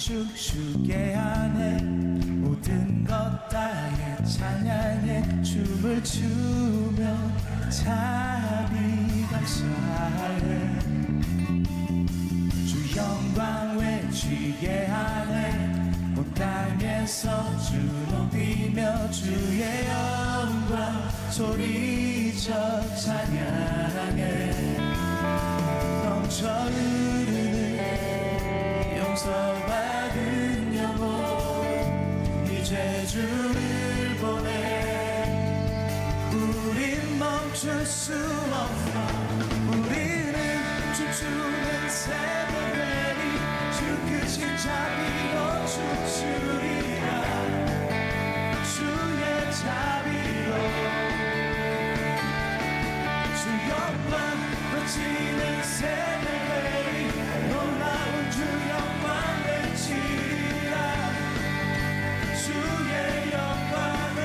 춤추게 하네. 모든 것 다해 찬양해 춤을 추며 자비 감사해. 주 영광 외치게 하네. 온 땅에서 주 높이며 주의 영광 소리쳐 찬양해. 넘쳐 흐르는 용서받은 영혼 이제 주를 보내. 우린 멈출 수 없어. 우리는 춤추는 새벽별이 주 크신 자비로 춤추리라. 주의 자비로 주 영광 외치는 새벽별이 놀라운 주 영광 외치리라. 주의 영광을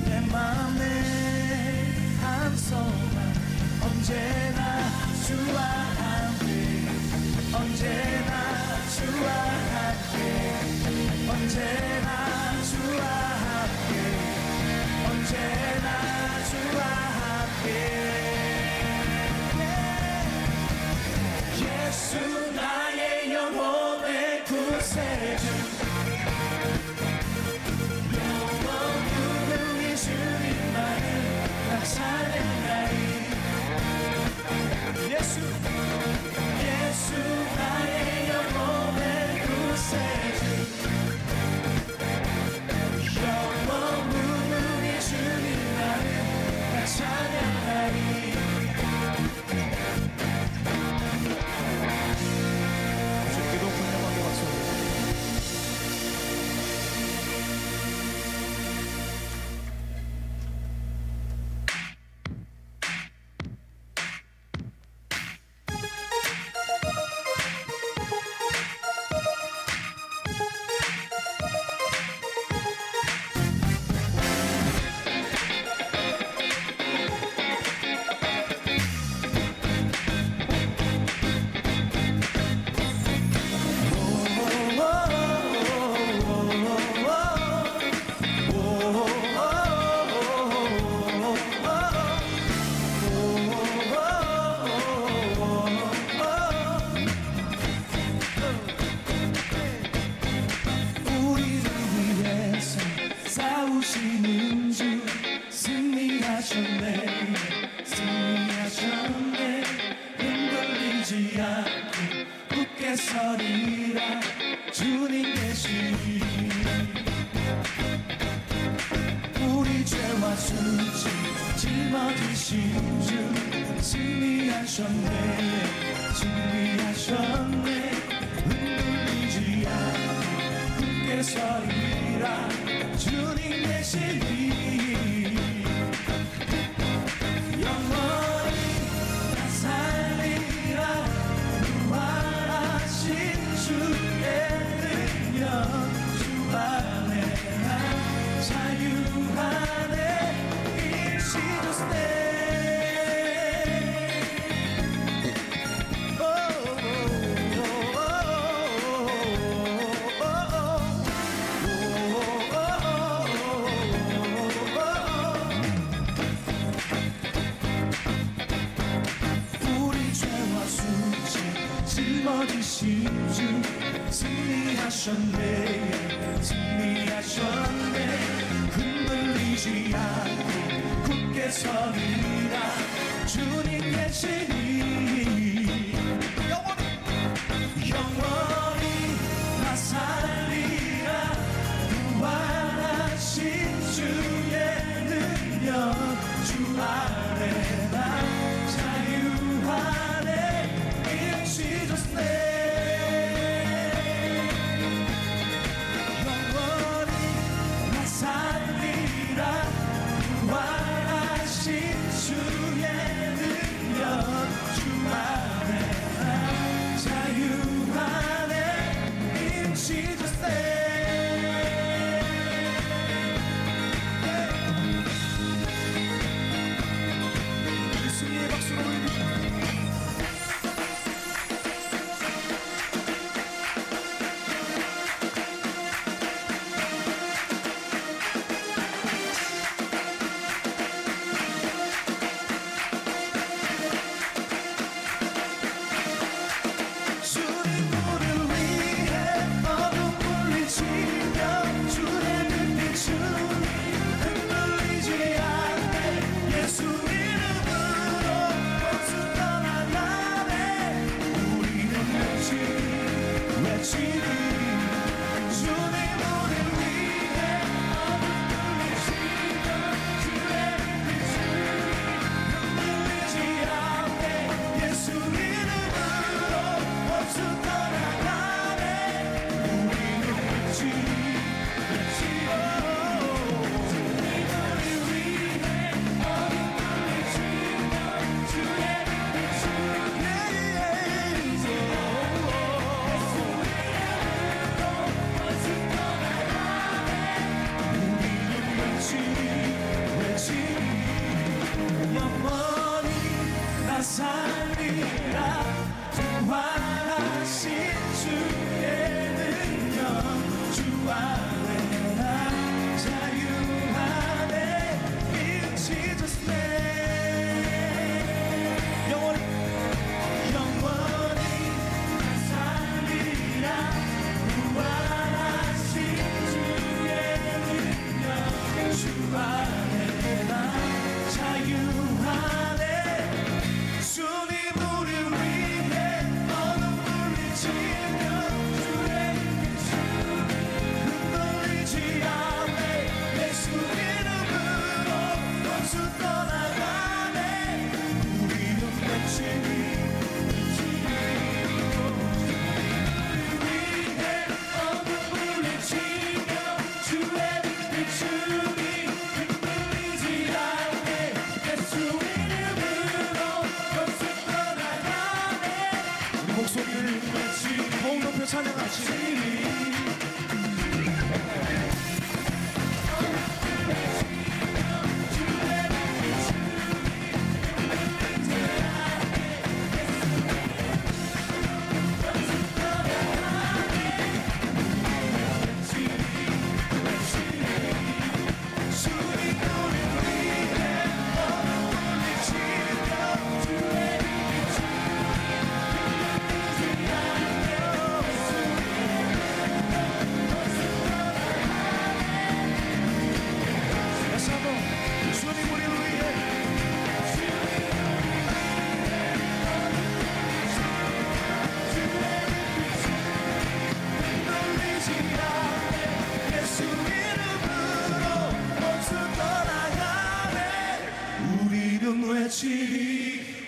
내 맘에 한 소망 언제나 주와 함께. 언제나 주와 함께. 언제나 주와 함께. 언제나 주와 함께. 예수 나의 영혼의 구세주. 주님만을 나 찬양하리. 예수 나의 영혼의 구세주. 영원 무궁히 주님만을 나 찬양하리. 주께 높은 영광의 박수. 승리하셨네. 흔들리지 않고 굳게 서리라. 주님 계시니 우리 죄와 수치 짊어지신 주. 승리하셨네. 승리하셨네. 흔들리지 않고 굳게 서리라. 주님 계시니 영원히 나 살리라. 부활하신 주의 능력 주 안에 나 자유하네. In Jesus 짊어지신 주. 승리하셨네. 승리하셨네. 흔들리지 않고 굳게 서리라. 주님 계시니 영원히 나 살리라. 부활하신 주의 능력 주 안에 나 자유하네. In Jesus name 영원히 나 살리라.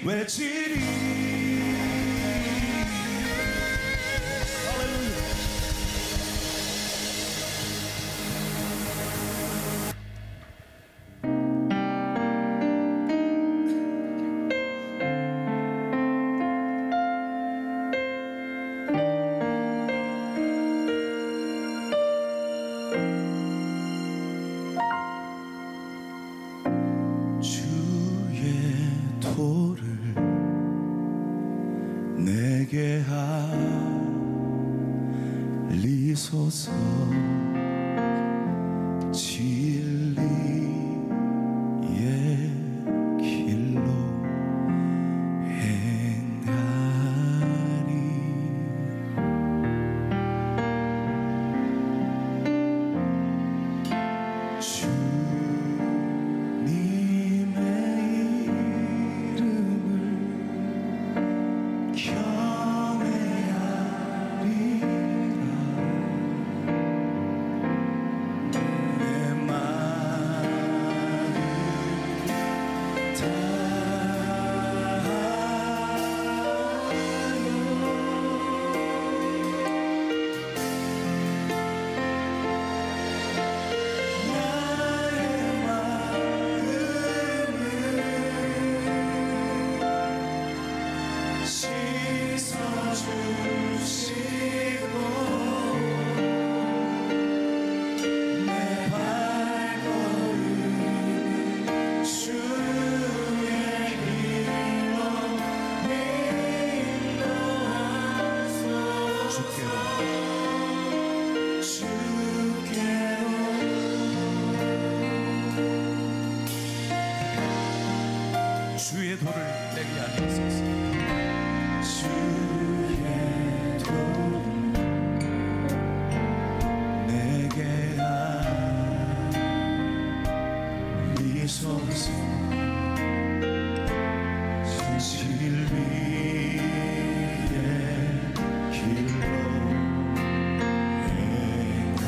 외치리. 할렐루야. 내게 알리소서. 진리의 길로 행하리. 주님의 이름을 주의 도를 내게 알리소서. 주의 도를 내게 알리소서. 진리의 길로 행하리.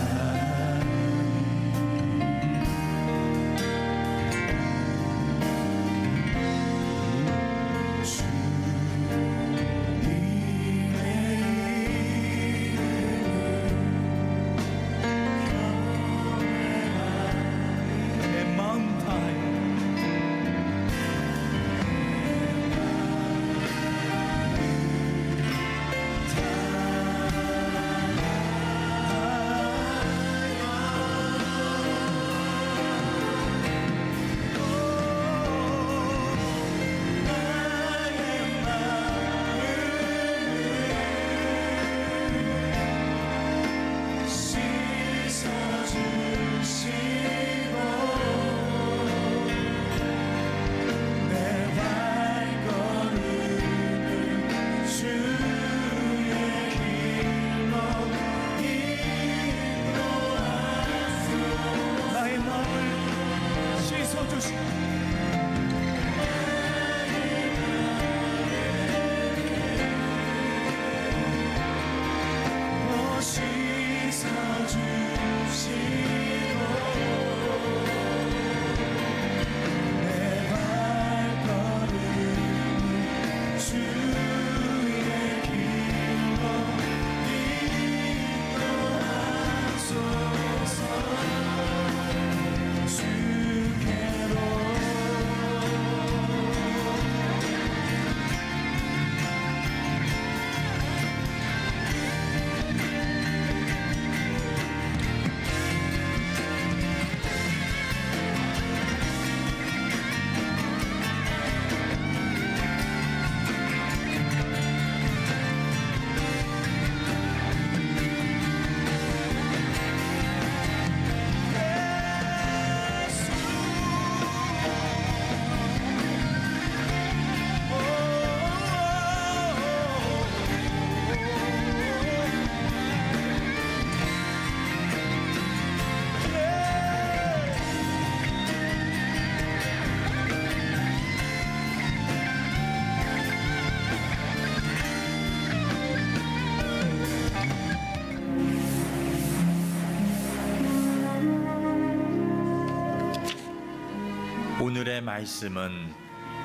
오늘의 말씀은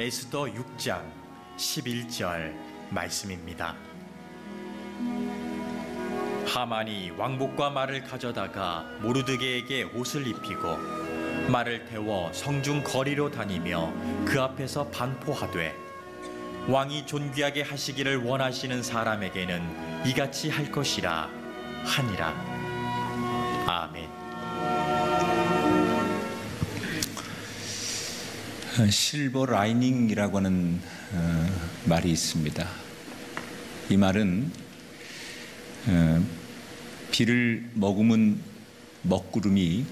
에스더 6장 11절 말씀입니다. 하만이 왕복과 말을 가져다가 모르드게에게 옷을 입히고 말을 태워 성중 거리로 다니며 그 앞에서 반포하되 왕이 존귀하게 하시기를 원하시는 사람에게는 이같이 할 것이라 하니라. 아멘. 실버 라이닝이라고 하는 말이 있습니다. 이 말은 비를 머금은 먹구름이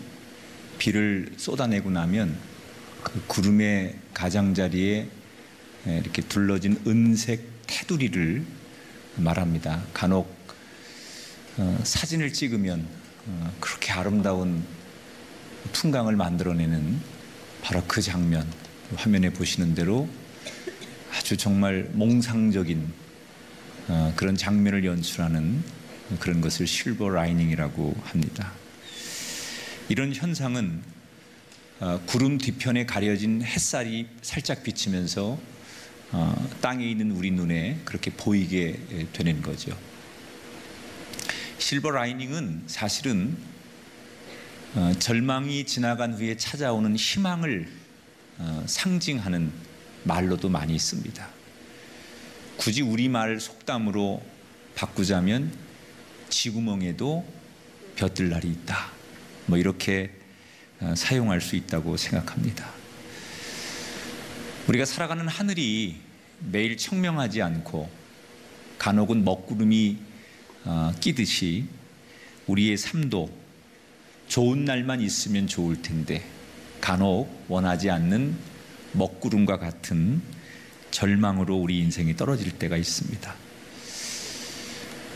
비를 쏟아내고 나면 그 구름의 가장자리에 이렇게 둘러진 은색 테두리를 말합니다. 간혹 사진을 찍으면 그렇게 아름다운 풍광을 만들어내는 바로 그 장면, 화면에 보시는 대로 아주 정말 몽상적인 그런 장면을 연출하는 그런 것을 실버 라이닝이라고 합니다. 이런 현상은 구름 뒤편에 가려진 햇살이 살짝 비치면서 땅에 있는 우리 눈에 그렇게 보이게 되는 거죠. 실버 라이닝은 사실은 절망이 지나간 후에 찾아오는 희망을 상징하는 말로도 많이 씁니다. 굳이 우리말 속담으로 바꾸자면 쥐구멍에도 벼뜰 날이 있다, 뭐 이렇게 사용할 수 있다고 생각합니다. 우리가 살아가는 하늘이 매일 청명하지 않고 간혹은 먹구름이 끼듯이 우리의 삶도 좋은 날만 있으면 좋을 텐데 간혹 원하지 않는 먹구름과 같은 절망으로 우리 인생이 떨어질 때가 있습니다.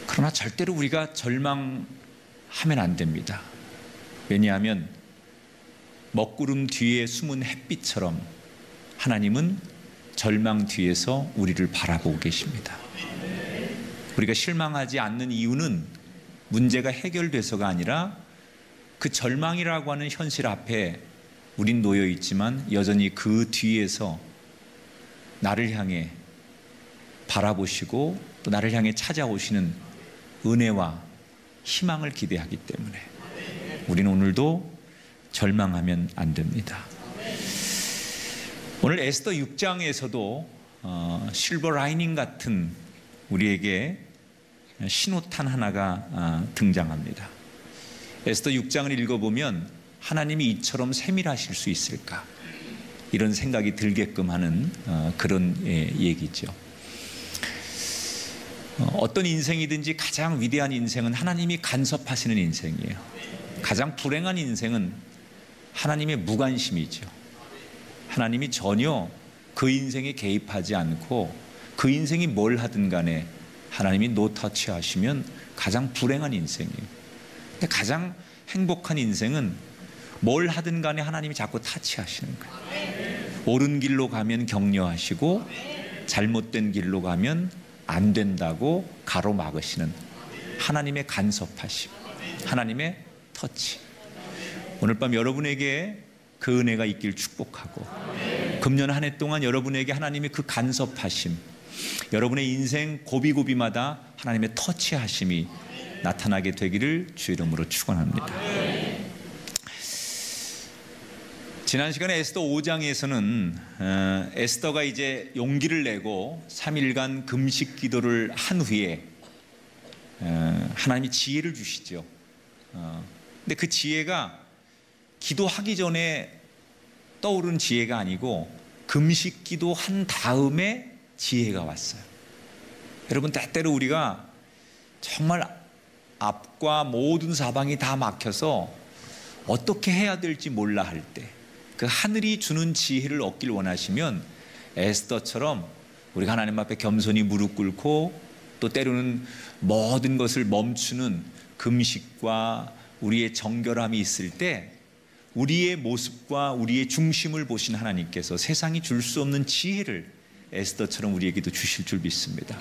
그러나 절대로 우리가 절망하면 안 됩니다. 왜냐하면 먹구름 뒤에 숨은 햇빛처럼 하나님은 절망 뒤에서 우리를 바라보고 계십니다. 우리가 실망하지 않는 이유는 문제가 해결돼서가 아니라 그 절망이라고 하는 현실 앞에 우린 놓여 있지만 여전히 그 뒤에서 나를 향해 바라보시고 또 나를 향해 찾아오시는 은혜와 희망을 기대하기 때문에 우리는 오늘도 절망하면 안 됩니다. 오늘 에스더 6장에서도 실버 라이닝 같은 우리에게 신호탄 하나가 등장합니다. 에스더 6장을 읽어보면 하나님이 이처럼 세밀하실 수 있을까, 이런 생각이 들게끔 하는 그런 얘기죠. 어떤 인생이든지 가장 위대한 인생은 하나님이 간섭하시는 인생이에요. 가장 불행한 인생은 하나님의 무관심이죠. 하나님이 전혀 그 인생에 개입하지 않고 그 인생이 뭘 하든 간에 하나님이 노터치 하시면 가장 불행한 인생이에요. 근데 가장 행복한 인생은 뭘 하든 간에 하나님이 자꾸 타치하시는 거예요. 옳은 길로 가면 격려하시고 잘못된 길로 가면 안 된다고 가로막으시는 하나님의 간섭하심, 하나님의 터치. 오늘 밤 여러분에게 그 은혜가 있길 축복하고 금년 한 해 동안 여러분에게 하나님의 그 간섭하심, 여러분의 인생 고비고비마다 하나님의 터치하심이 나타나게 되기를 주 이름으로 축원합니다. 지난 시간에 에스더 5장에서는 에스더가 이제 용기를 내고 3일간 금식 기도를 한 후에 하나님이 지혜를 주시죠. 근데 그 지혜가 기도하기 전에 떠오른 지혜가 아니고 금식 기도한 다음에 지혜가 왔어요. 여러분, 때때로 우리가 정말 앞과 모든 사방이 다 막혀서 어떻게 해야 될지 몰라 할 때 그 하늘이 주는 지혜를 얻길 원하시면 에스더처럼 우리가 하나님 앞에 겸손히 무릎 꿇고 또 때로는 모든 것을 멈추는 금식과 우리의 정결함이 있을 때 우리의 모습과 우리의 중심을 보신 하나님께서 세상이 줄 수 없는 지혜를 에스더처럼 우리에게도 주실 줄 믿습니다.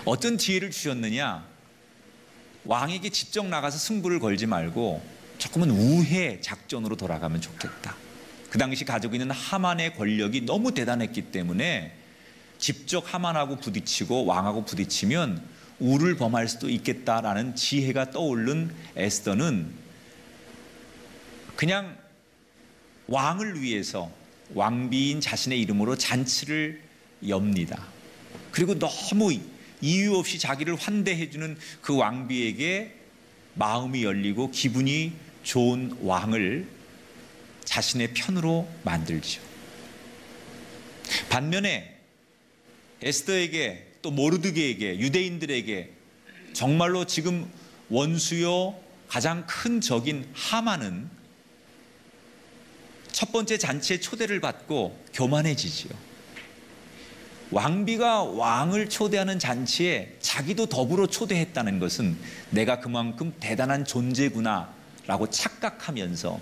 어떤 지혜를 주셨느냐? 왕에게 직접 나가서 승부를 걸지 말고 조금은 우회 작전으로 돌아가면 좋겠다. 그 당시 가지고 있는 하만의 권력이 너무 대단했기 때문에 직접 하만하고 부딪히고 왕하고 부딪히면 우를 범할 수도 있겠다라는 지혜가 떠오른 에스더는 그냥 왕을 위해서 왕비인 자신의 이름으로 잔치를 엽니다. 그리고 너무 이유 없이 자기를 환대해주는 그 왕비에게 마음이 열리고 기분이 좋은 왕을 자신의 편으로 만들죠. 반면에 에스더에게 또 모르드게에게 유대인들에게 정말로 지금 원수요 가장 큰 적인 하만은 첫 번째 잔치에 초대를 받고 교만해지지요. 왕비가 왕을 초대하는 잔치에 자기도 더불어 초대했다는 것은 내가 그만큼 대단한 존재구나 라고 착각하면서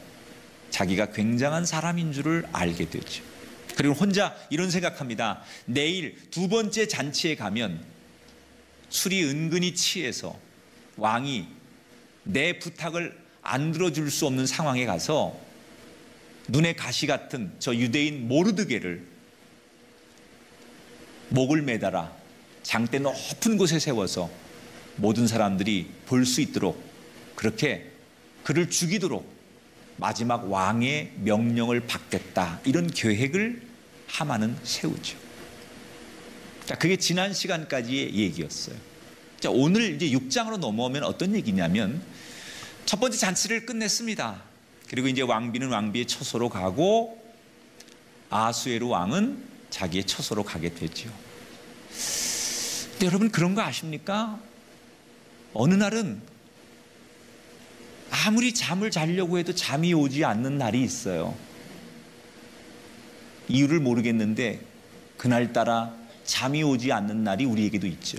자기가 굉장한 사람인 줄을 알게 되죠. 그리고 혼자 이런 생각합니다. 내일 두 번째 잔치에 가면 술이 은근히 취해서 왕이 내 부탁을 안 들어줄 수 없는 상황에 가서 눈에 가시 같은 저 유대인 모르드게를 목을 매달아 장대 높은 곳에 세워서 모든 사람들이 볼 수 있도록 그렇게 그를 죽이도록 마지막 왕의 명령을 받겠다, 이런 계획을 하만은 세우죠. 자, 그게 지난 시간까지의 얘기였어요. 자, 오늘 이제 6장으로 넘어오면 어떤 얘기냐면 첫 번째 잔치를 끝냈습니다. 그리고 이제 왕비는 왕비의 처소로 가고 아수에로 왕은 자기의 처소로 가게 되죠. 근데 여러분 그런 거 아십니까? 어느 날은 아무리 잠을 자려고 해도 잠이 오지 않는 날이 있어요. 이유를 모르겠는데 그날따라 잠이 오지 않는 날이 우리에게도 있죠.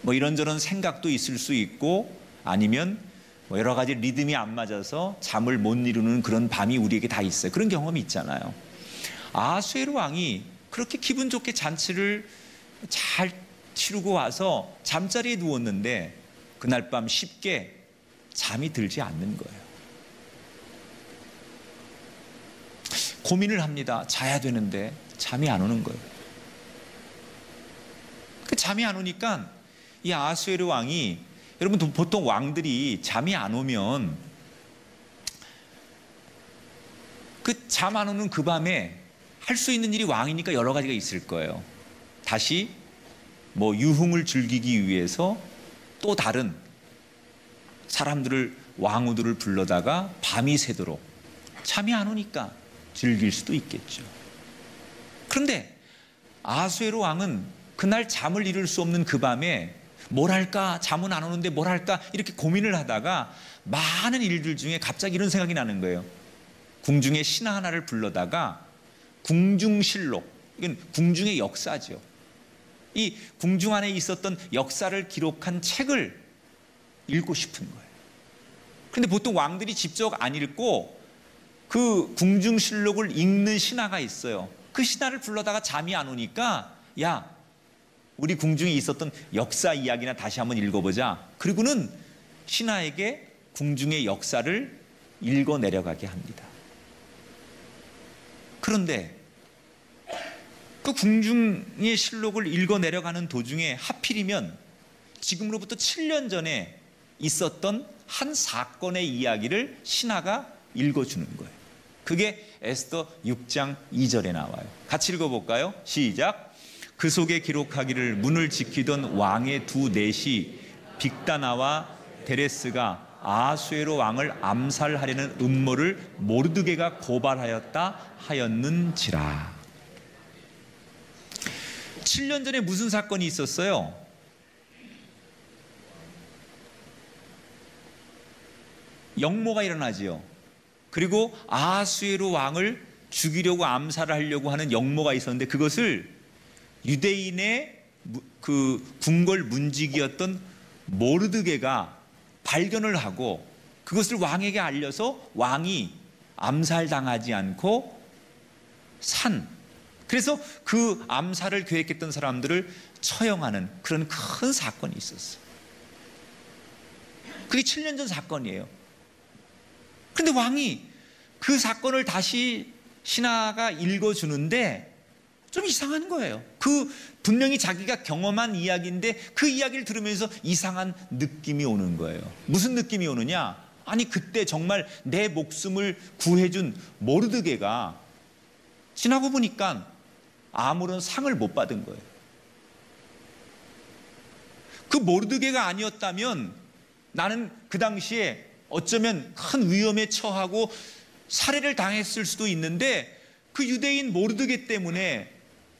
뭐 이런저런 생각도 있을 수 있고 아니면 뭐 여러 가지 리듬이 안 맞아서 잠을 못 이루는 그런 밤이 우리에게 다 있어요. 그런 경험이 있잖아요. 아수에로 왕이 그렇게 기분 좋게 잔치를 잘 치르고 와서 잠자리에 누웠는데 그날 밤 쉽게 잠이 들지 않는 거예요. 고민을 합니다. 자야 되는데 잠이 안 오는 거예요. 그 잠이 안 오니까 이 아수에로 왕이, 여러분 보통 왕들이 잠이 안 오면 그 잠 안 오는 그 밤에 할 수 있는 일이 왕이니까 여러 가지가 있을 거예요. 다시 뭐 유흥을 즐기기 위해서 또 다른 사람들을, 왕후들을 불러다가 밤이 새도록, 잠이 안 오니까 즐길 수도 있겠죠. 그런데 아수에로 왕은 그날 잠을 이룰 수 없는 그 밤에 뭘 할까, 잠은 안 오는데 뭘 할까 이렇게 고민을 하다가 많은 일들 중에 갑자기 이런 생각이 나는 거예요. 궁중의 신하 하나를 불러다가 궁중실록, 이건 궁중의 역사죠. 이 궁중 안에 있었던 역사를 기록한 책을 읽고 싶은 거예요. 그런데 보통 왕들이 직접 안 읽고 그 궁중실록을 읽는 신하가 있어요. 그 신하를 불러다가 잠이 안 오니까 야, 우리 궁중에 있었던 역사 이야기나 다시 한번 읽어보자. 그리고는 신하에게 궁중의 역사를 읽어 내려가게 합니다. 그런데 그 궁중의 실록을 읽어 내려가는 도중에 하필이면 지금으로부터 7년 전에 있었던 한 사건의 이야기를 신하가 읽어주는 거예요. 그게 에스더 6장 2절에 나와요. 같이 읽어볼까요? 시작. 그 속에 기록하기를 문을 지키던 왕의 두 넷이 빅다나와 데레스가 아수에로 왕을 암살하려는 음모를 모르드게가 고발하였다 하였는지라. 7년 전에 무슨 사건이 있었어요? 역모가 일어나지요. 그리고 아수에로 왕을 죽이려고 암살을 하려고 하는 역모가 있었는데 그것을 유대인의 그 궁궐 문지기였던 모르드게가 발견을 하고 그것을 왕에게 알려서 왕이 암살당하지 않고 그래서 그 암살을 계획했던 사람들을 처형하는 그런 큰 사건이 있었어요. 그게 7년 전 사건이에요. 그런데 왕이 그 사건을 다시 신하가 읽어주는데 좀 이상한 거예요. 그 분명히 자기가 경험한 이야기인데 그 이야기를 들으면서 이상한 느낌이 오는 거예요. 무슨 느낌이 오느냐? 아니 그때 정말 내 목숨을 구해준 모르드게가 지나고 보니까 아무런 상을 못 받은 거예요. 그 모르드게가 아니었다면 나는 그 당시에 어쩌면 큰 위험에 처하고 살해를 당했을 수도 있는데 그 유대인 모르드게 때문에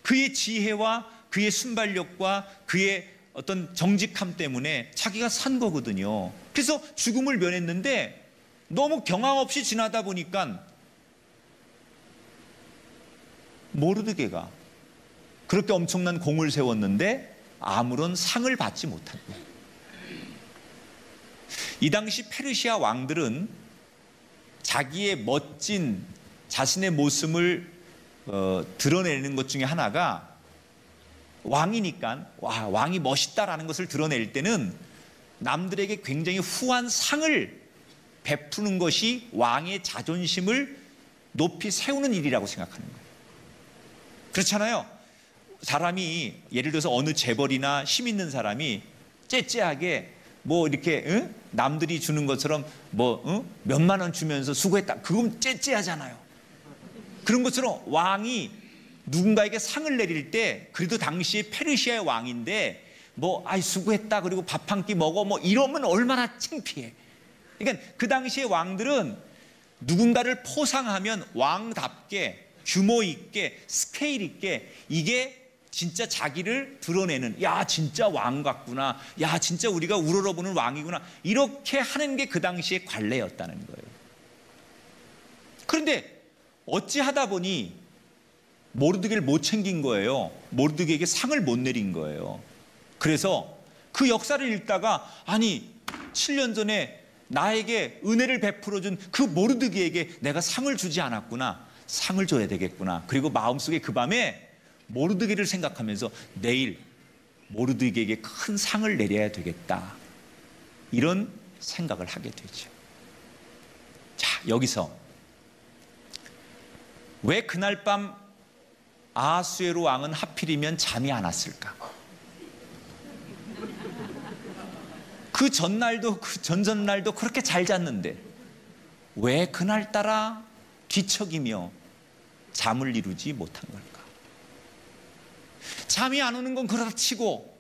그의 지혜와 그의 순발력과 그의 어떤 정직함 때문에 자기가 산 거거든요. 그래서 죽음을 면했는데 너무 경황 없이 지나다 보니까 모르드게가 그렇게 엄청난 공을 세웠는데 아무런 상을 받지 못한 거예요. 이 당시 페르시아 왕들은 자기의 멋진 자신의 모습을 드러내는 것 중에 하나가 왕이니까 왕이 멋있다라는 것을 드러낼 때는 남들에게 굉장히 후한 상을 베푸는 것이 왕의 자존심을 높이 세우는 일이라고 생각하는 거예요. 그렇잖아요. 사람이 예를 들어서 어느 재벌이나 힘 있는 사람이 째째하게 뭐 이렇게 남들이 주는 것처럼 뭐 몇만 원 주면서 수고했다, 그건 째째하잖아요. 그런 것처럼 왕이 누군가에게 상을 내릴 때 그래도 당시에 페르시아의 왕인데 뭐 아이 수고했다 그리고 밥 한 끼 먹어 뭐 이러면 얼마나 창피해. 그러니까 그 당시의 왕들은 누군가를 포상하면 왕답게 규모 있게 스케일 있게 이게 진짜 자기를 드러내는, 야 진짜 왕 같구나, 야 진짜 우리가 우러러보는 왕이구나, 이렇게 하는 게 그 당시의 관례였다는 거예요. 그런데 어찌하다 보니 모르드게를 못 챙긴 거예요. 모르드게에게 상을 못 내린 거예요. 그래서 그 역사를 읽다가 아니 7년 전에 나에게 은혜를 베풀어준 그 모르드게에게 내가 상을 주지 않았구나, 상을 줘야 되겠구나. 그리고 마음속에 그 밤에 모르드게를 생각하면서 내일 모르드게에게 큰 상을 내려야 되겠다, 이런 생각을 하게 되죠. 자, 여기서 왜 그날 밤 아하수에로 왕은 하필이면 잠이 안 왔을까? 그 전날도 그 전전날도 그렇게 잘 잤는데 왜 그날따라 뒤척이며 잠을 이루지 못한 걸까? 잠이 안 오는 건 그렇다 치고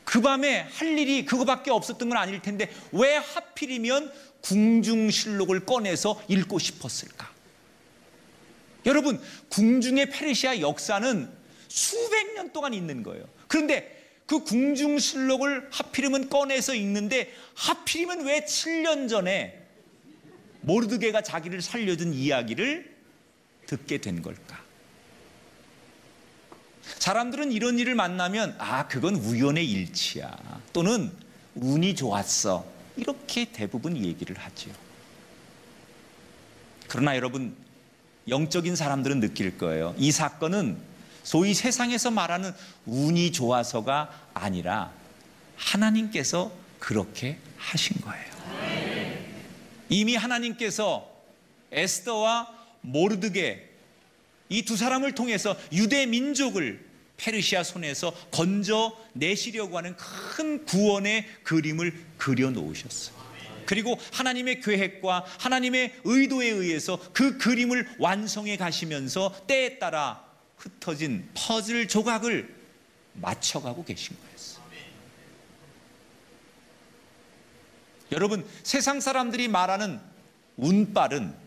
그 밤에 할 일이 그거밖에 없었던 건 아닐 텐데 왜 하필이면 궁중실록을 꺼내서 읽고 싶었을까? 여러분, 궁중의 페르시아 역사는 수백 년 동안 있는 거예요. 그런데 그 궁중실록을 하필이면 꺼내서 읽는데 하필이면 왜 7년 전에 모르드게가 자기를 살려준 이야기를 듣게 된 걸까? 사람들은 이런 일을 만나면 아 그건 우연의 일치야, 또는 운이 좋았어, 이렇게 대부분 얘기를 하죠. 그러나 여러분, 영적인 사람들은 느낄 거예요. 이 사건은 소위 세상에서 말하는 운이 좋아서가 아니라 하나님께서 그렇게 하신 거예요. 이미 하나님께서 에스더와 모르드게 이 두 사람을 통해서 유대 민족을 페르시아 손에서 건져내시려고 하는 큰 구원의 그림을 그려놓으셨어요. 그리고 하나님의 계획과 하나님의 의도에 의해서 그 그림을 완성해 가시면서 때에 따라 흩어진 퍼즐 조각을 맞춰가고 계신 거였어요. 여러분, 세상 사람들이 말하는 운빨은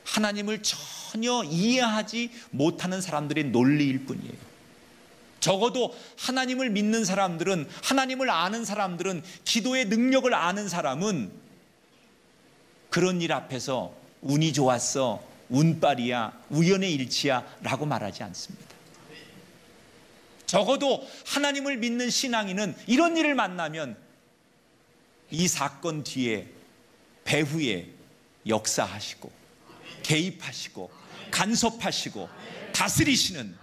하나님을 전혀 이해하지 못하는 사람들의 논리일 뿐이에요. 적어도 하나님을 믿는 사람들은, 하나님을 아는 사람들은, 기도의 능력을 아는 사람은 그런 일 앞에서 운이 좋았어, 운빨이야, 우연의 일치야 라고 말하지 않습니다. 적어도 하나님을 믿는 신앙인은 이런 일을 만나면 이 사건 뒤에 배후에 역사하시고 개입하시고 간섭하시고 다스리시는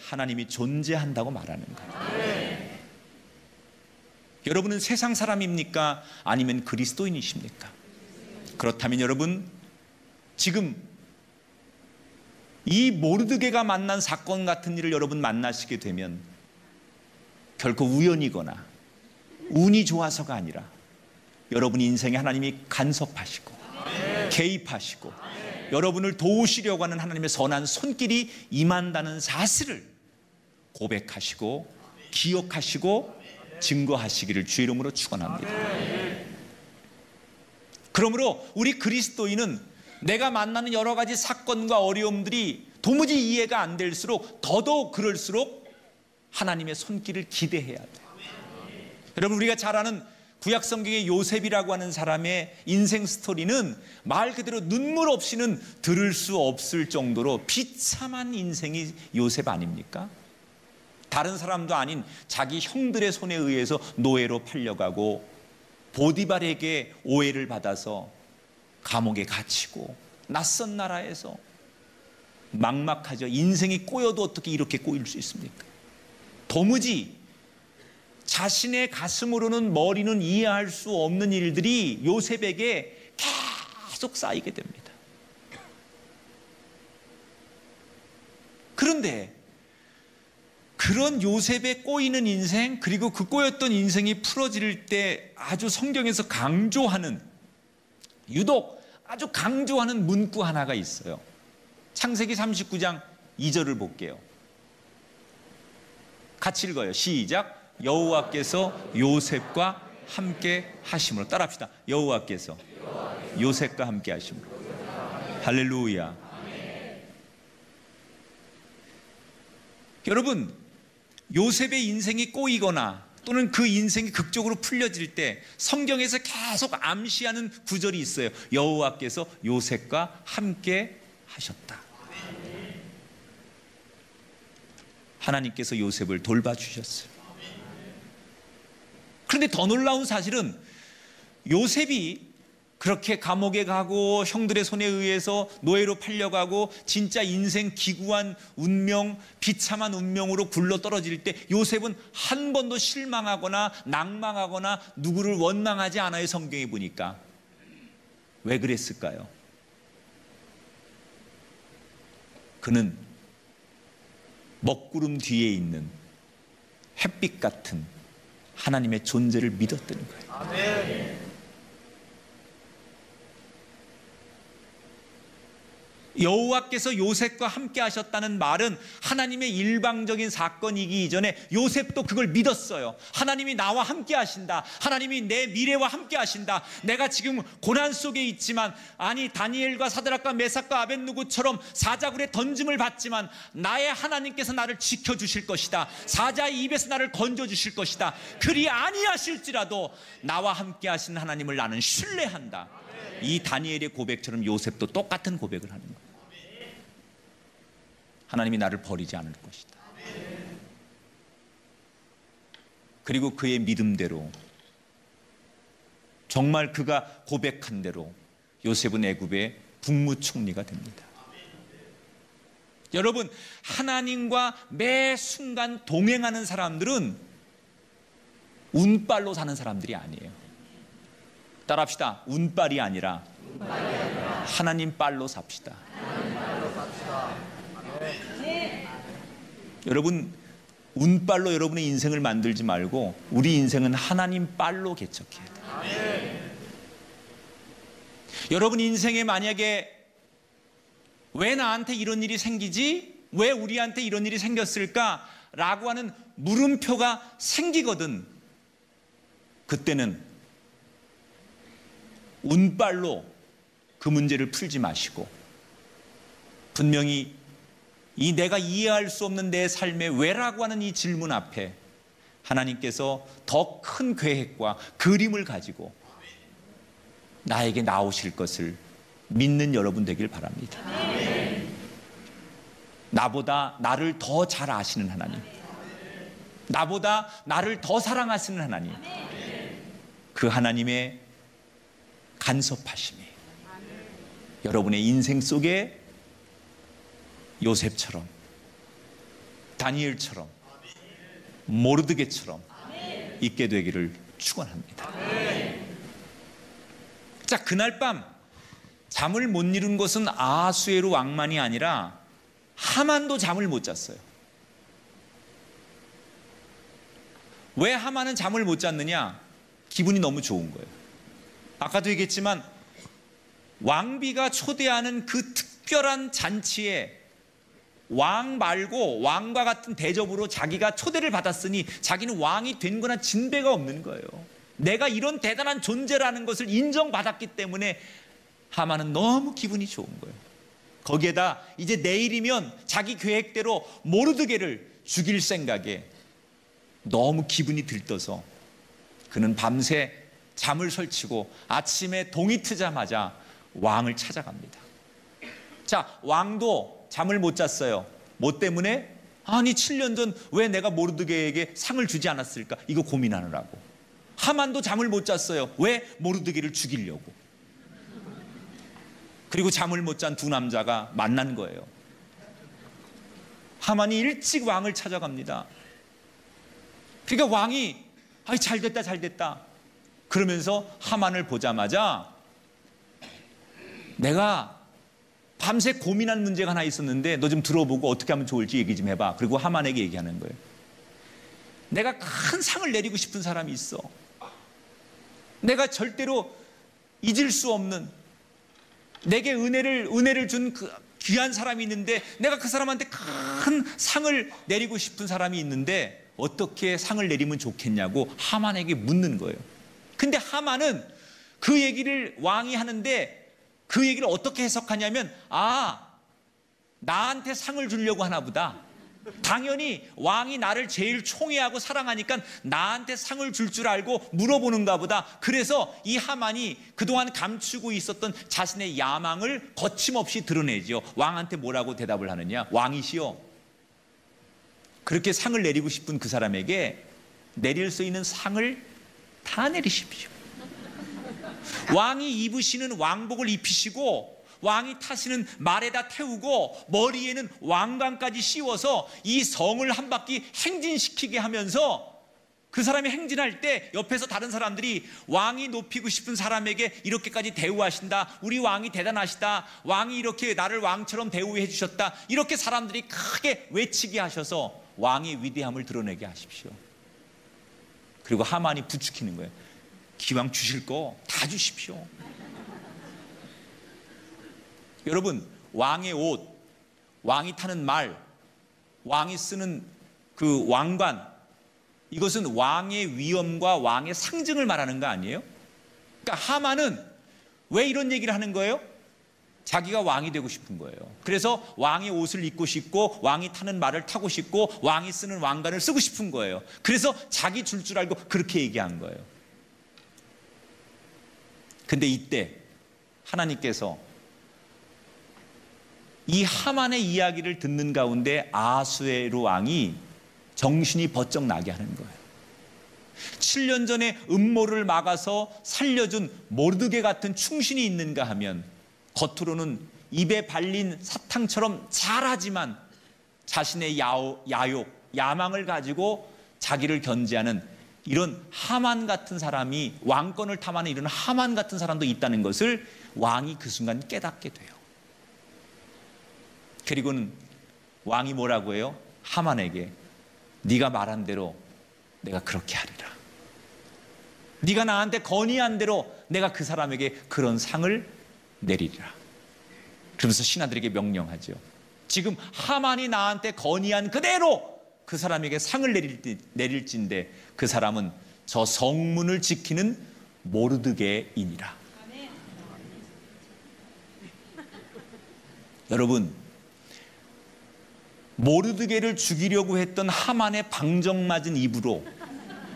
하나님이 존재한다고 말하는 거예요. 여러분은 세상 사람입니까? 아니면 그리스도인이십니까? 그렇다면 여러분, 지금 이 모르드게가 만난 사건 같은 일을 여러분 만나시게 되면 결코 우연이거나 운이 좋아서가 아니라 여러분 인생에 하나님이 간섭하시고 개입하시고 여러분을 도우시려고 하는 하나님의 선한 손길이 임한다는 사실을 고백하시고 기억하시고 증거하시기를 주의 이름으로 축원합니다. 그러므로 우리 그리스도인은 내가 만나는 여러 가지 사건과 어려움들이 도무지 이해가 안 될수록 더더욱 그럴수록 하나님의 손길을 기대해야 돼요. 여러분, 우리가 잘 아는 구약 성경의 요셉이라고 하는 사람의 인생 스토리는 말 그대로 눈물 없이는 들을 수 없을 정도로 비참한 인생이 요셉 아닙니까? 다른 사람도 아닌 자기 형들의 손에 의해서 노예로 팔려가고 보디발에게 오해를 받아서 감옥에 갇히고 낯선 나라에서 막막하죠. 인생이 꼬여도 어떻게 이렇게 꼬일 수 있습니까? 도무지 자신의 가슴으로는 머리는 이해할 수 없는 일들이 요셉에게 계속 쌓이게 됩니다. 그런데 그런 요셉의 꼬이는 인생, 그리고 그 꼬였던 인생이 풀어질 때 아주 성경에서 강조하는, 유독 아주 강조하는 문구 하나가 있어요. 창세기 39장 2절을 볼게요. 같이 읽어요. 시작. 여호와께서 요셉과 함께 하심으로. 따라합시다. 여호와께서 요셉과 함께 하심으로. 할렐루야. 여러분, 요셉의 인생이 꼬이거나 또는 그 인생이 극적으로 풀려질 때 성경에서 계속 암시하는 구절이 있어요. 여호와께서 요셉과 함께 하셨다. 하나님께서 요셉을 돌봐주셨어요. 그런데 더 놀라운 사실은 요셉이 그렇게 감옥에 가고 형들의 손에 의해서 노예로 팔려가고 진짜 인생 기구한 운명, 비참한 운명으로 굴러떨어질 때 요셉은 한 번도 실망하거나 낭망하거나 누구를 원망하지 않아요. 성경에 보니까. 왜 그랬을까요? 그는 먹구름 뒤에 있는 햇빛 같은 하나님의 존재를 믿었던 거예요. 아멘. 여호와께서 요셉과 함께 하셨다는 말은 하나님의 일방적인 사건이기 이전에 요셉도 그걸 믿었어요. 하나님이 나와 함께 하신다. 하나님이 내 미래와 함께 하신다. 내가 지금 고난 속에 있지만, 아니 다니엘과 사드락과 메삭과 아벳느고처럼 사자굴에 던짐을 받지만 나의 하나님께서 나를 지켜주실 것이다. 사자의 입에서 나를 건져주실 것이다. 그리 아니하실지라도 나와 함께 하신 하나님을 나는 신뢰한다. 이 다니엘의 고백처럼 요셉도 똑같은 고백을 하는 거예요. 하나님이 나를 버리지 않을 것이다. 그리고 그의 믿음대로, 정말 그가 고백한 대로 요셉은 애굽의 국무총리가 됩니다. 여러분, 하나님과 매 순간 동행하는 사람들은 운빨로 사는 사람들이 아니에요. 따라합시다. 운빨이 아니라 하나님 빨로 삽시다. 여러분, 운빨로 여러분의 인생을 만들지 말고 우리 인생은 하나님 빨로 개척해야 돼요. 여러분 인생에 만약에 왜 나한테 이런 일이 생기지? 왜 우리한테 이런 일이 생겼을까? 라고 하는 물음표가 생기거든. 그때는 운빨로 그 문제를 풀지 마시고 분명히 이 내가 이해할 수 없는 내 삶의 왜라고 하는 이 질문 앞에 하나님께서 더 큰 계획과 그림을 가지고 나에게 나오실 것을 믿는 여러분 되길 바랍니다. 나보다 나를 더 잘 아시는 하나님, 나보다 나를 더 사랑하시는 하나님, 그 하나님의 간섭하심이 여러분의 인생 속에 요셉처럼, 다니엘처럼, 모르드게처럼 있게 되기를 축원합니다. 자, 그날 밤 잠을 못 이룬 것은 아하수에로 왕만이 아니라 하만도 잠을 못 잤어요. 왜 하만은 잠을 못 잤느냐? 기분이 너무 좋은 거예요. 아까도 얘기했지만 왕비가 초대하는 그 특별한 잔치에 왕 말고 왕과 같은 대접으로 자기가 초대를 받았으니 자기는 왕이 된 거나 진배가 없는 거예요. 내가 이런 대단한 존재라는 것을 인정받았기 때문에 하만은 너무 기분이 좋은 거예요. 거기에다 이제 내일이면 자기 계획대로 모르드게를 죽일 생각에 너무 기분이 들떠서 그는 밤새 잠을 설치고 아침에 동이 트자마자 왕을 찾아갑니다. 자, 왕도 잠을 못 잤어요. 뭐 때문에? 아니 7년 전 왜 내가 모르드게에게 상을 주지 않았을까? 이거 고민하느라고. 하만도 잠을 못 잤어요. 왜? 모르드게를 죽이려고. 그리고 잠을 못 잔 두 남자가 만난 거예요. 하만이 일찍 왕을 찾아갑니다. 그러니까 왕이 아이 잘됐다 잘됐다 그러면서 하만을 보자마자 내가 밤새 고민한 문제가 하나 있었는데 너 좀 들어보고 어떻게 하면 좋을지 얘기 좀 해봐. 그리고 하만에게 얘기하는 거예요. 내가 큰 상을 내리고 싶은 사람이 있어. 내가 절대로 잊을 수 없는 내게 은혜를 준 그 귀한 사람이 있는데 내가 그 사람한테 큰 상을 내리고 싶은 사람이 있는데 어떻게 상을 내리면 좋겠냐고 하만에게 묻는 거예요. 근데 하만은 그 얘기를 왕이 하는데 그 얘기를 어떻게 해석하냐면 나한테 상을 주려고 하나 보다. 당연히 왕이 나를 제일 총애하고 사랑하니까 나한테 상을 줄 줄 알고 물어보는가 보다. 그래서 이 하만이 그동안 감추고 있었던 자신의 야망을 거침없이 드러내죠. 왕한테 뭐라고 대답을 하느냐? 왕이시여, 그렇게 상을 내리고 싶은 그 사람에게 내릴 수 있는 상을 다 내리십시오. 왕이 입으시는 왕복을 입히시고 왕이 타시는 말에다 태우고 머리에는 왕관까지 씌워서 이 성을 한 바퀴 행진시키게 하면서 그 사람이 행진할 때 옆에서 다른 사람들이 왕이 높이고 싶은 사람에게 이렇게까지 대우하신다, 우리 왕이 대단하시다, 왕이 이렇게 나를 왕처럼 대우해 주셨다, 이렇게 사람들이 크게 외치게 하셔서 왕의 위대함을 드러내게 하십시오. 그리고 하만이 부추기는 거예요. 기왕 주실 거 다 주십시오. 여러분, 왕의 옷, 왕이 타는 말, 왕이 쓰는 그 왕관, 이것은 왕의 위엄과 왕의 상징을 말하는 거 아니에요? 그러니까 하만은 왜 이런 얘기를 하는 거예요? 자기가 왕이 되고 싶은 거예요. 그래서 왕의 옷을 입고 싶고 왕이 타는 말을 타고 싶고 왕이 쓰는 왕관을 쓰고 싶은 거예요. 그래서 자기 줄 알고 그렇게 얘기한 거예요. 근데 이때 하나님께서 이 하만의 이야기를 듣는 가운데 아하수에로 왕이 정신이 번쩍 나게 하는 거예요. 7년 전에 음모를 막아서 살려준 모르드게 같은 충신이 있는가 하면 겉으로는 입에 발린 사탕처럼 잘하지만 자신의 야망을 가지고 자기를 견제하는 이런 하만 같은 사람이, 왕권을 탐하는 이런 하만 같은 사람도 있다는 것을 왕이 그 순간 깨닫게 돼요. 그리고는 왕이 뭐라고 해요? 하만에게 네가 말한 대로 내가 그렇게 하리라. 네가 나한테 건의한 대로 내가 그 사람에게 그런 상을 내리리라. 그러면서 신하들에게 명령하죠. 지금 하만이 나한테 건의한 그대로 그 사람에게 상을 내릴진데 그 사람은 저 성문을 지키는 모르드게이니라. 여러분, 모르드게를 죽이려고 했던 하만의 방정맞은 입으로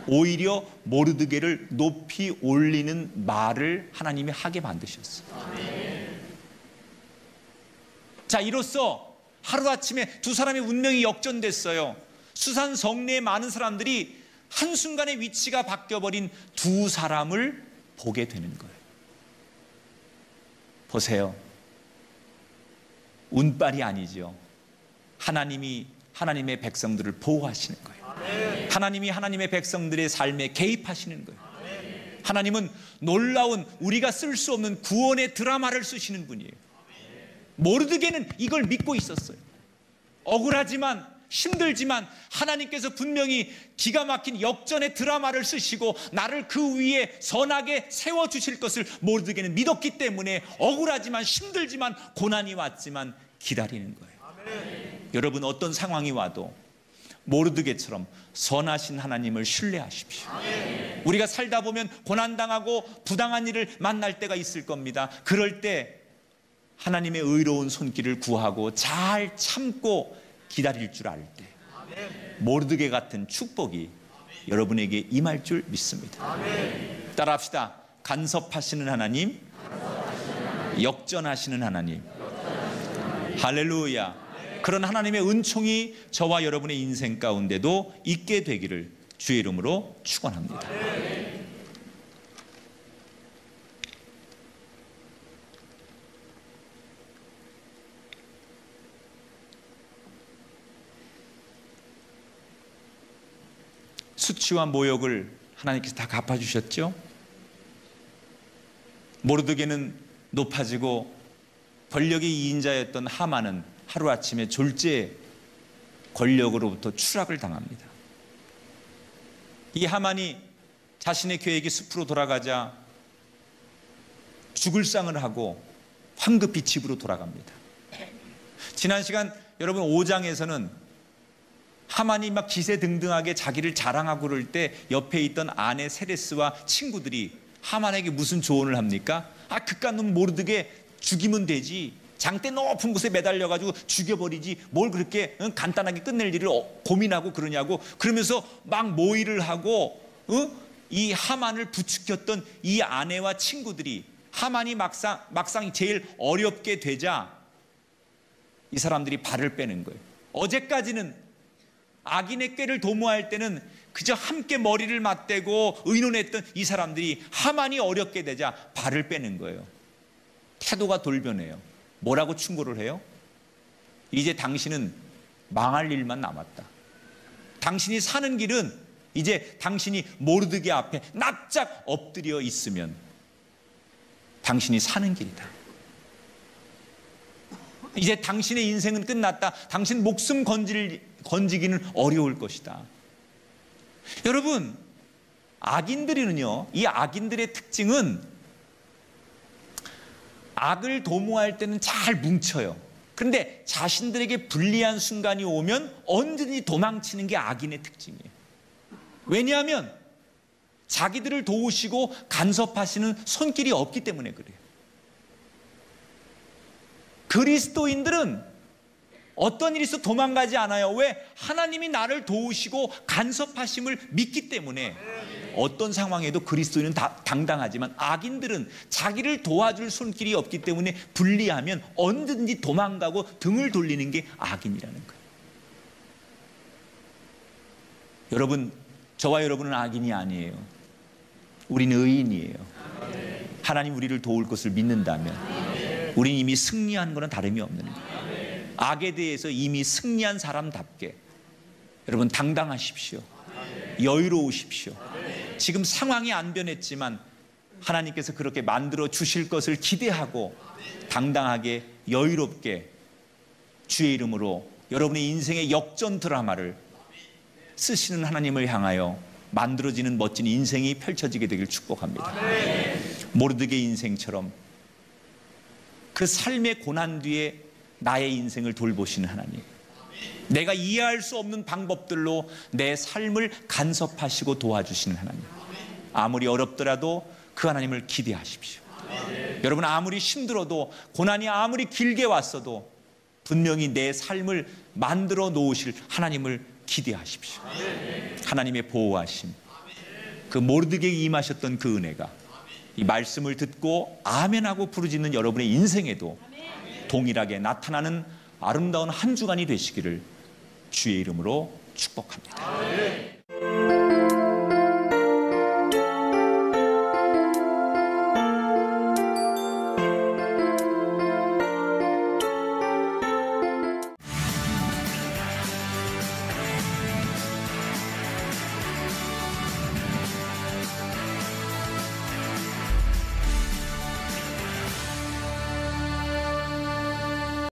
오히려 모르드게를 높이 올리는 말을 하나님이 하게 만드셨어요. 자, 이로써 하루아침에 두 사람의 운명이 역전됐어요. 수산 성내에 많은 사람들이 한순간에 위치가 바뀌어버린 두 사람을 보게 되는 거예요. 보세요. 운빨이 아니죠. 하나님이 하나님의 백성들을 보호하시는 거예요. 하나님이 하나님의 백성들의 삶에 개입하시는 거예요. 하나님은 놀라운 우리가 쓸 수 없는 구원의 드라마를 쓰시는 분이에요. 모르드게는 이걸 믿고 있었어요. 억울하지만 힘들지만 하나님께서 분명히 기가 막힌 역전의 드라마를 쓰시고 나를 그 위에 선하게 세워주실 것을 모르드게는 믿었기 때문에 억울하지만 힘들지만 고난이 왔지만 기다리는 거예요. 여러분, 어떤 상황이 와도 모르드게처럼 선하신 하나님을 신뢰하십시오. 우리가 살다 보면 고난당하고 부당한 일을 만날 때가 있을 겁니다. 그럴 때 하나님의 의로운 손길을 구하고 잘 참고 기다릴 줄 알 때 모르드게 같은 축복이 여러분에게 임할 줄 믿습니다. 따라합시다. 간섭하시는 하나님, 역전하시는 하나님. 할렐루야. 그런 하나님의 은총이 저와 여러분의 인생 가운데도 있게 되기를 주의 이름으로 축원합니다. 수치와 모욕을 하나님께서 다 갚아주셨죠. 모르드게는 높아지고 권력의 2인자였던 하만은 하루아침에 졸지에 권력으로부터 추락을 당합니다. 이 하만이 자신의 계획이 숲으로 돌아가자 죽을 상을 하고 황급히 집으로 돌아갑니다. 지난 시간 여러분 5장에서는 하만이 막 기세등등하게 자기를 자랑하고 그럴 때 옆에 있던 아내 세레스와 친구들이 하만에게 무슨 조언을 합니까? 그깟 놈 모르드게 죽이면 되지, 장대 높은 곳에 매달려가지고 죽여버리지 뭘 그렇게 간단하게 끝낼 일을 고민하고 그러냐고, 그러면서 막 모의를 하고 이 하만을 부추겼던 이 아내와 친구들이 하만이 막상 제일 어렵게 되자 이 사람들이 발을 빼는 거예요. 어제까지는 악인의 꾀를 도모할 때는 그저 함께 머리를 맞대고 의논했던 이 사람들이 하만이 어렵게 되자 발을 빼는 거예요. 태도가 돌변해요. 뭐라고 충고를 해요? 이제 당신은 망할 일만 남았다. 당신이 사는 길은 이제 당신이 모르드게 앞에 납작 엎드려 있으면 당신이 사는 길이다. 이제 당신의 인생은 끝났다. 당신 목숨 건지기는 어려울 것이다. 여러분, 악인들은요, 이 악인들의 특징은 악을 도모할 때는 잘 뭉쳐요. 그런데 자신들에게 불리한 순간이 오면 언제든지 도망치는 게 악인의 특징이에요. 왜냐하면 자기들을 도우시고 간섭하시는 손길이 없기 때문에 그래요. 그리스도인들은 어떤 일이 있어 도망가지 않아요. 왜? 하나님이 나를 도우시고 간섭하심을 믿기 때문에 어떤 상황에도 그리스도인은 당당하지만 악인들은 자기를 도와줄 손길이 없기 때문에 불리하면 언제든지 도망가고 등을 돌리는 게 악인이라는 거예요. 여러분, 저와 여러분은 악인이 아니에요. 우리는 의인이에요. 하나님 우리를 도울 것을 믿는다면 우리는 이미 승리한 것은 다름이 없는 거예요. 악에 대해서 이미 승리한 사람답게 여러분 당당하십시오. 여유로우십시오. 지금 상황이 안 변했지만 하나님께서 그렇게 만들어 주실 것을 기대하고 당당하게 여유롭게 주의 이름으로 여러분의 인생의 역전 드라마를 쓰시는 하나님을 향하여 만들어지는 멋진 인생이 펼쳐지게 되길 축복합니다. 모르드게 인생처럼 그 삶의 고난 뒤에 나의 인생을 돌보시는 하나님, 내가 이해할 수 없는 방법들로 내 삶을 간섭하시고 도와주시는 하나님, 아무리 어렵더라도 그 하나님을 기대하십시오. 여러분, 아무리 힘들어도 고난이 아무리 길게 왔어도 분명히 내 삶을 만들어 놓으실 하나님을 기대하십시오. 하나님의 보호하심, 그 모르드게에 임하셨던 그 은혜가 이 말씀을 듣고 아멘하고 부르짖는 여러분의 인생에도 동일하게 나타나는 아름다운 한 주간이 되시기를 주의 이름으로 축복합니다.